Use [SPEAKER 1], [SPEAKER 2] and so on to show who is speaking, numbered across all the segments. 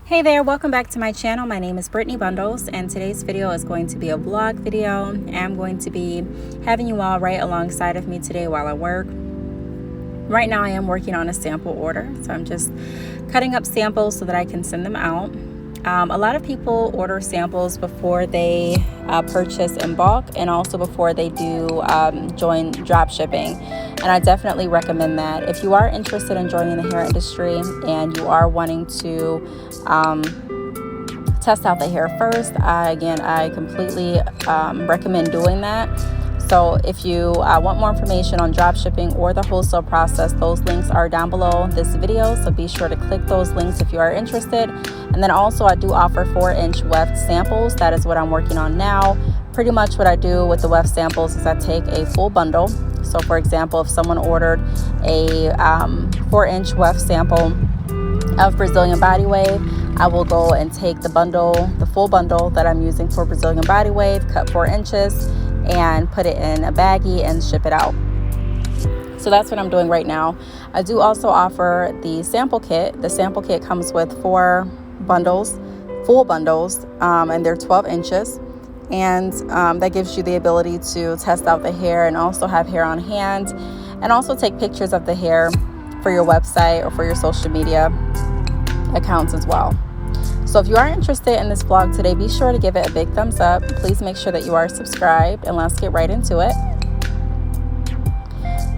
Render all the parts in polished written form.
[SPEAKER 1] Hey there, welcome back to my channel. My name is Brittney Bundles, and today's video is going to be a vlog video. I'm going to be having you all right alongside of me today while I work. Right now I am working on a sample order, so I'm just cutting up samples so that I can send them out. A lot of people order samples before they purchase in bulk, and also before they do join drop shipping. And I definitely recommend that. If you are interested in joining the hair industry and you are wanting to test out the hair first, I completely recommend doing that. So if you want more information on drop shipping or the wholesale process, those links are down below this video. So be sure to click those links if you are interested. And then also I do offer 4-inch weft samples. That is what I'm working on now. Pretty much what I do with the weft samples is I take a full bundle. So for example, if someone ordered a 4-inch weft sample of Brazilian body wave, I will go and take the full bundle that I'm using for Brazilian body wave, cut 4 inches, and put it in a baggie and ship it out. So that's what I'm doing right now. I do also offer the sample kit. The sample kit comes with 4 bundles, full bundles, and they're 12 inches. And that gives you the ability to test out the hair and also have hair on hand, and also take pictures of the hair for your website or for your social media accounts as well. So if you are interested in this vlog today, be sure to give it a big thumbs up. Please make sure that you are subscribed, and let's get right into it.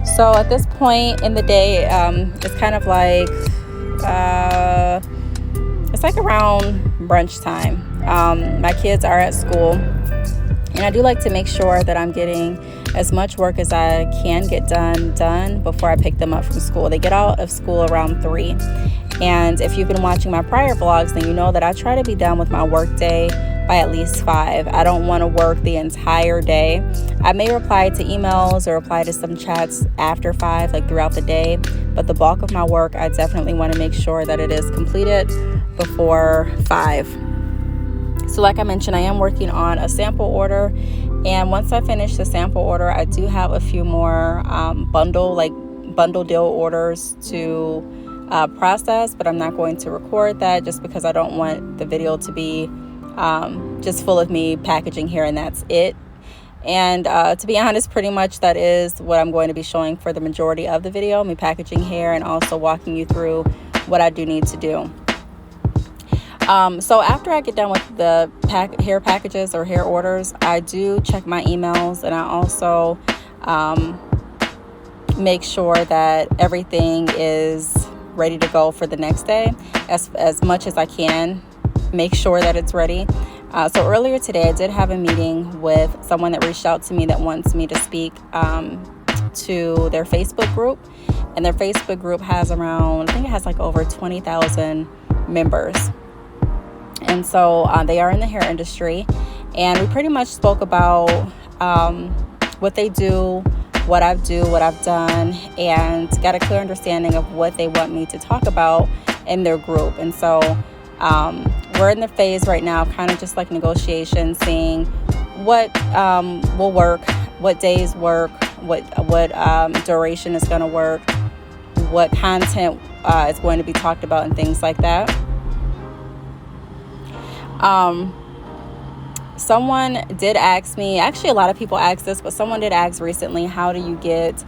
[SPEAKER 1] So at this point in the day, it's kind of like it's like around brunch time. My kids are at school, and I do like to make sure that I'm getting as much work as I can get done before I pick them up from school. They get out of school around 3. And if you've been watching my prior vlogs, then you know that I try to be done with my work day by at least 5. I don't want to work the entire day. I may reply to emails or reply to some chats after 5, like throughout the day. But the bulk of my work, I definitely want to make sure that it is completed before 5. So like I mentioned, I am working on a sample order. And once I finish the sample order, I do have a few more bundle deal orders to process, but I'm not going to record that just because I don't want the video to be just full of me packaging hair and that's it. And to be honest, pretty much that is what I'm going to be showing for the majority of the video, me packaging hair and also walking you through what I do need to do. So after I get done with the hair packages or hair orders, I do check my emails, and I also make sure that everything is ready to go for the next day as much as I can. Make sure that it's ready. So earlier today I did have a meeting with someone that reached out to me that wants me to speak to their Facebook group, and their Facebook group has around, I think it has like over 20,000 members. And so they are in the hair industry, and we pretty much spoke about what they do, what I've done, and got a clear understanding of what they want me to talk about in their group. And so we're in the phase right now, kind of just like negotiation, seeing what will work, what days work, what duration is going to work, what content is going to be talked about, and things like that. Someone did ask me, actually a lot of people asked this, but someone did ask recently, how do you get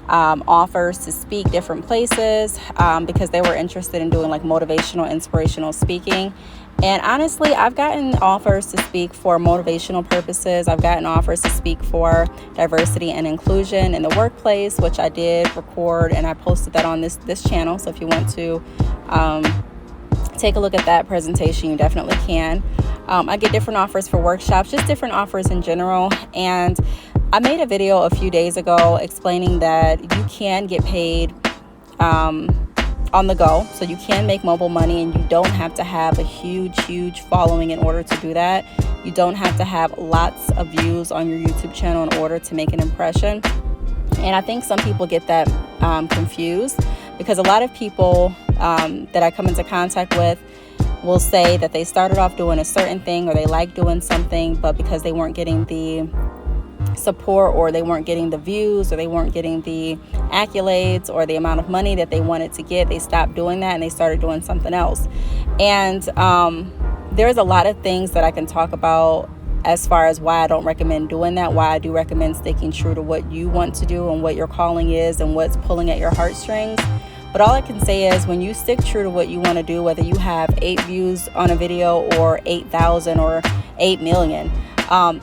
[SPEAKER 1] offers to speak different places, because they were interested in doing like motivational, inspirational speaking. And honestly, I've gotten offers to speak for motivational purposes. I've gotten offers to speak for diversity and inclusion in the workplace, which I did record, and I posted that on this channel. So if you want to take a look at that presentation, you definitely can. I get different offers for workshops, just different offers in general. And I made a video a few days ago explaining that you can get paid on the go. So you can make mobile money, and you don't have to have a huge following in order to do that. You don't have to have lots of views on your YouTube channel in order to make an impression. And I think some people get that confused, because a lot of people that I come into contact with will say that they started off doing a certain thing, or they like doing something, but because they weren't getting the support, or they weren't getting the views, or they weren't getting the accolades or the amount of money that they wanted to get, they stopped doing that and they started doing something else. And there's a lot of things that I can talk about as far as why I don't recommend doing that, why I do recommend sticking true to what you want to do and what your calling is and what's pulling at your heartstrings. But all I can say is, when you stick true to what you want to do, whether you have 8 views on a video or 8,000 or 8 million,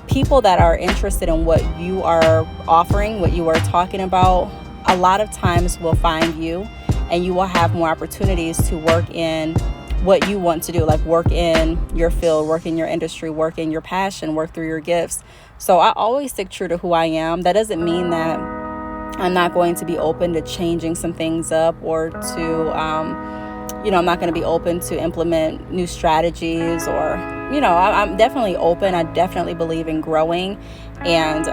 [SPEAKER 1] people that are interested in what you are offering, what you are talking about, a lot of times will find you, and you will have more opportunities to work in what you want to do, like work in your field, work in your industry, work in your passion, work through your gifts. So I always stick true to who I am. That doesn't mean that I'm not going to be open to changing some things up, or to, I'm not going to be open to implement new strategies, or, I'm definitely open. I definitely believe in growing and,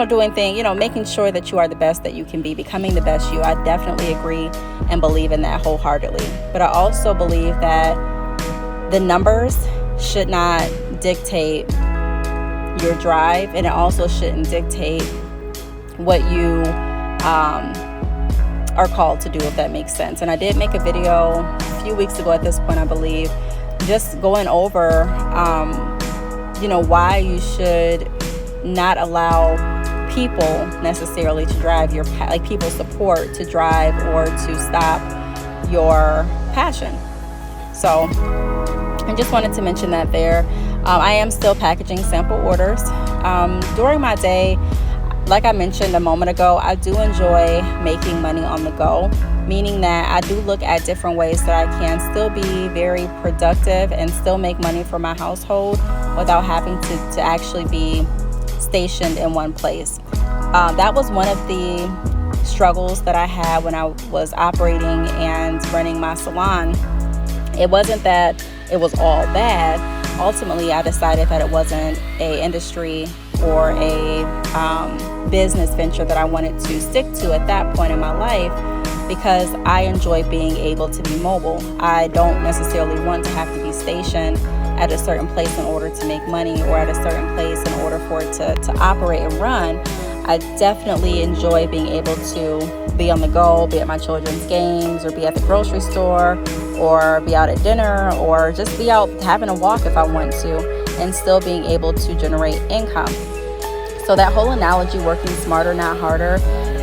[SPEAKER 1] doing things, making sure that you are the best that you can be, becoming the best you. I definitely agree and believe in that wholeheartedly. But I also believe that the numbers should not dictate your drive, and it also shouldn't dictate what you are called to do, if that makes sense. And I did make a video a few weeks ago at this point, I believe, just going over, why you should not allow people necessarily to drive your, like people's support to drive or to stop your passion. So I just wanted to mention that there. I am still packaging sample orders. During my day, like I mentioned a moment ago, I do enjoy making money on the go, meaning that I do look at different ways that I can still be very productive and still make money for my household without having to actually be stationed in one place. That was one of the struggles that I had when I was operating and running my salon. It wasn't that it was all bad. Ultimately, I decided that it wasn't an industry or a business venture that I wanted to stick to at that point in my life, because I enjoy being able to be mobile. I don't necessarily want to have to be stationed at a certain place in order to make money, or at a certain place in order for it to operate and run. I definitely enjoy being able to be on the go, be at my children's games, or be at the grocery store, or be out at dinner, or just be out having a walk if I want to, and still being able to generate income. So that whole analogy, working smarter, not harder,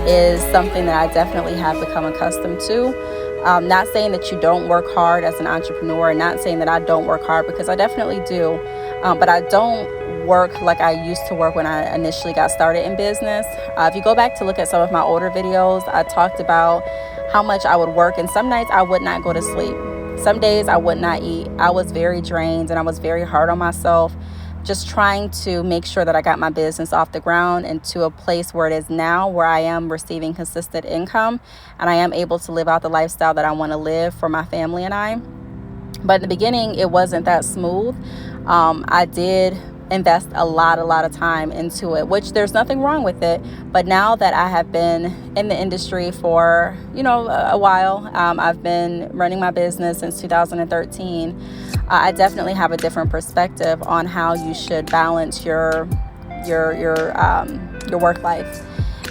[SPEAKER 1] is something that I definitely have become accustomed to. Not saying that you don't work hard as an entrepreneur, and not saying that I don't work hard, because I definitely do. But I don't work like I used to work when I initially got started in business. If you go back to look at some of my older videos, I talked about how much I would work, and some nights I would not go to sleep. Some days I would not eat. I was very drained, and I was very hard on myself, just trying to make sure that I got my business off the ground and to a place where it is now, where I am receiving consistent income and I am able to live out the lifestyle that I want to live for my family and I. But in the beginning, it wasn't that smooth. I did invest a lot of time into it, which there's nothing wrong with it. But now that I have been in the industry for, a while, I've been running my business since 2013. I definitely have a different perspective on how you should balance your work life.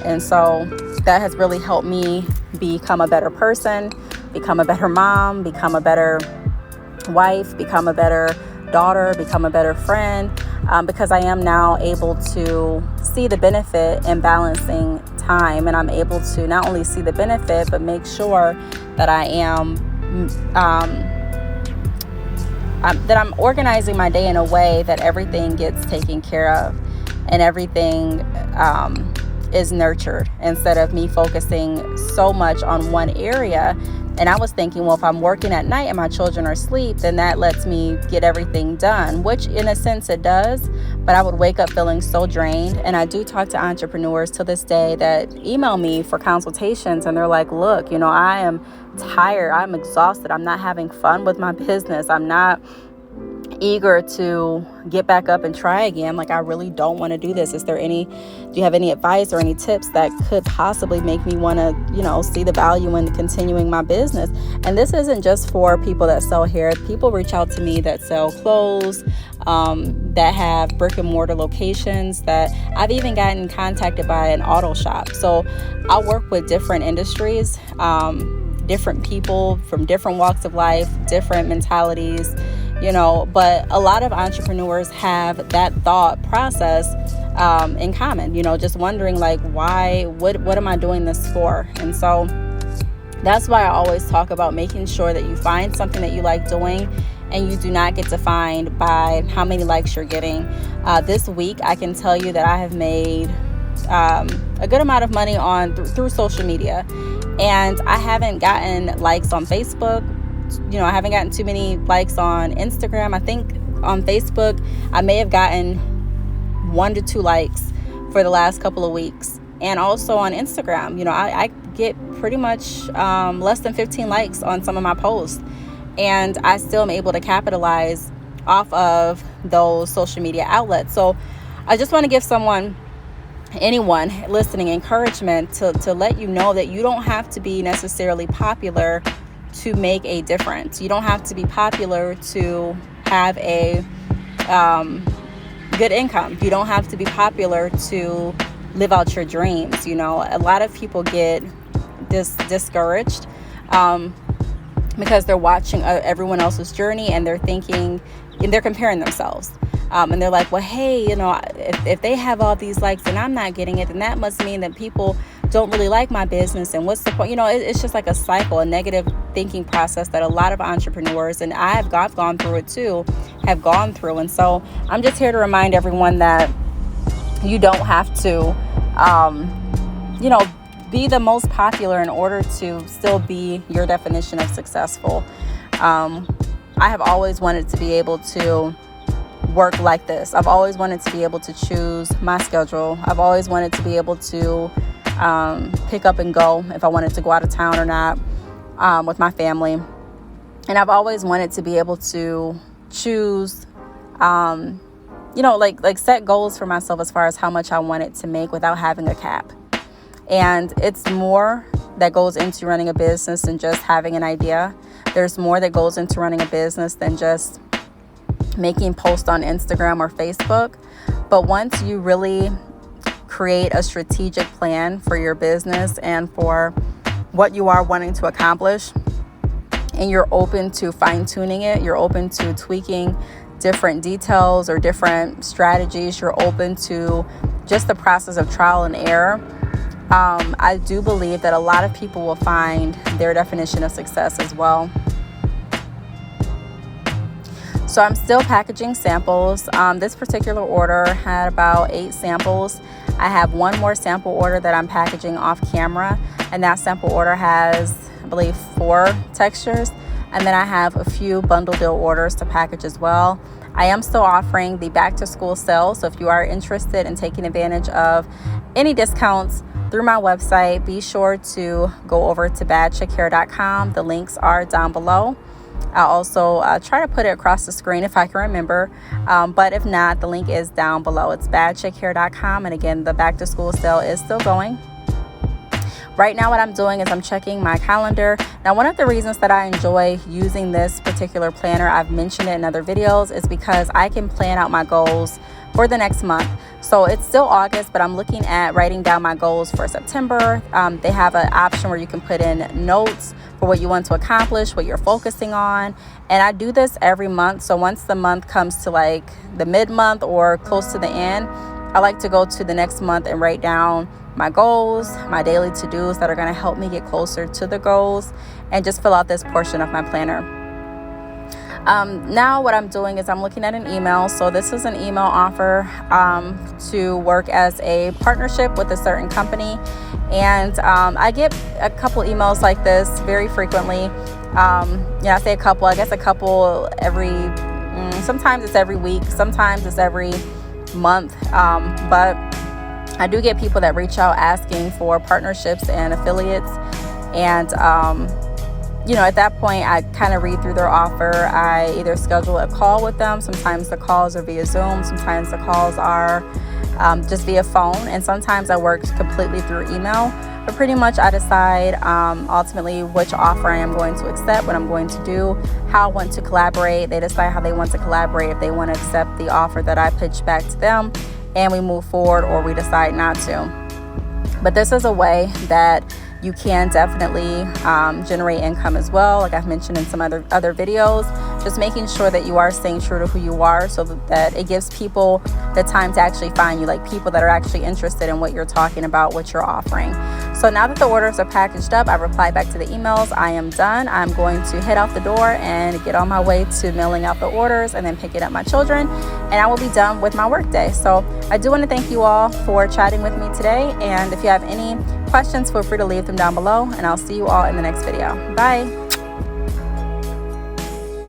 [SPEAKER 1] And so that has really helped me become a better person, become a better mom, become a better wife, become a better daughter, become a better friend, because I am now able to see the benefit in balancing time, and I'm able to not only see the benefit but make sure that I am that I'm organizing my day in a way that everything gets taken care of and everything is nurtured, instead of me focusing so much on one area. And I was thinking, well, if I'm working at night and my children are asleep, then that lets me get everything done, which in a sense it does. But I would wake up feeling so drained. And I do talk to entrepreneurs to this day that email me for consultations, and they're like, look, I am tired. I'm exhausted. I'm not having fun with my business. I'm not eager to get back up and try again. Like, I really don't want to do this. Do you have any advice or any tips that could possibly make me want to, see the value in continuing my business? And this isn't just for people that sell hair. People reach out to me that sell clothes, that have brick and mortar locations, that I've even gotten contacted by an auto shop. So I work with different industries, different people from different walks of life, different mentalities, but a lot of entrepreneurs have that thought process in common, just wondering like, why, what am I doing this for? And so that's why I always talk about making sure that you find something that you like doing, and you do not get defined by how many likes you're getting. This week, I can tell you that I have made a good amount of money through social media, and I haven't gotten likes on Facebook. I haven't gotten too many likes on Instagram. I think on Facebook, I may have gotten 1 to 2 likes for the last couple of weeks. And also on Instagram, I get pretty much less than 15 likes on some of my posts. And I still am able to capitalize off of those social media outlets. So I just want to give anyone listening, encouragement to let you know that you don't have to be necessarily popular to make a difference. You don't have to be popular to have a good income. You don't have to be popular to live out your dreams. A lot of people get discouraged because they're watching everyone else's journey, and they're thinking, and they're comparing themselves. And they're like, well, hey, if they have all these likes and I'm not getting it, then that must mean that people don't really like my business. And what's the point? It's just like a cycle, a negative thinking process that a lot of entrepreneurs, and I've gone through it too, have gone through. And so I'm just here to remind everyone that you don't have to, be the most popular in order to still be your definition of successful. I have always wanted to be able to work like this. I've always wanted to be able to choose my schedule. I've always wanted to be able to pick up and go if I wanted to go out of town or not with my family. And I've always wanted to be able to choose, like set goals for myself as far as how much I wanted to make without having a cap. And it's more that goes into running a business than just having an idea. There's more that goes into running a business than just making posts on Instagram or Facebook. But once you really create a strategic plan for your business and for what you are wanting to accomplish, and you're open to fine-tuning it, you're open to tweaking different details or different strategies, you're open to just the process of trial and error, I do believe that a lot of people will find their definition of success as well. So I'm still packaging samples. This particular order had about 8 samples. I have one more sample order that I'm packaging off camera, and that sample order has, I believe, 4 textures. And then I have a few bundle deal orders to package as well. I am still offering the back to school sale. So if you are interested in taking advantage of any discounts through my website, be sure to go over to badchickhair.com. The links are down below. I'll also try to put it across the screen if I can remember. But if not, the link is down below. It's badchickhair.com. And again, the back to school sale is still going. Right now, what I'm doing is I'm checking my calendar. Now, one of the reasons that I enjoy using this particular planner, I've mentioned it in other videos, is because I can plan out my goals for the next month. So it's still August, but I'm looking at writing down my goals for September. They have an option where you can put in notes for what you want to accomplish, what you're focusing on. And I do this every month. So once the month comes to like the mid-month or close to the end, I like to go to the next month and write down my goals, my daily to-dos that are going to help me get closer to the goals, and just fill out this portion of my planner. Now what I'm doing is I'm looking at an email. So this is an email offer to work as a partnership with a certain company. And I get a couple emails like this very frequently. I say a couple, I guess a couple every, sometimes it's every week, sometimes it's every month. But I do get people that reach out asking for partnerships and affiliates. And at that point, I kind of read through their offer. I either schedule a call with them. Sometimes the calls are via Zoom. Sometimes the calls are just via phone. And sometimes I work completely through email. But pretty much I decide ultimately which offer I am going to accept, what I'm going to do, how I want to collaborate. They decide how they want to collaborate, if they want to accept the offer that I pitch back to them, and we move forward, or we decide not to. But this is a way that you can definitely generate income as well, like I've mentioned in some other videos. Just making sure that you are staying true to who you are, so that it gives people the time to actually find you, like people that are actually interested in what you're talking about, what you're offering. So now that the orders are packaged up, I reply back to the emails. I am done. I'm going to head out the door and get on my way to mailing out the orders and then picking up my children, and I will be done with my work day. So I do want to thank you all for chatting with me today, and if you have any questions, feel free to leave them down below, and I'll see you all in the next video. Bye.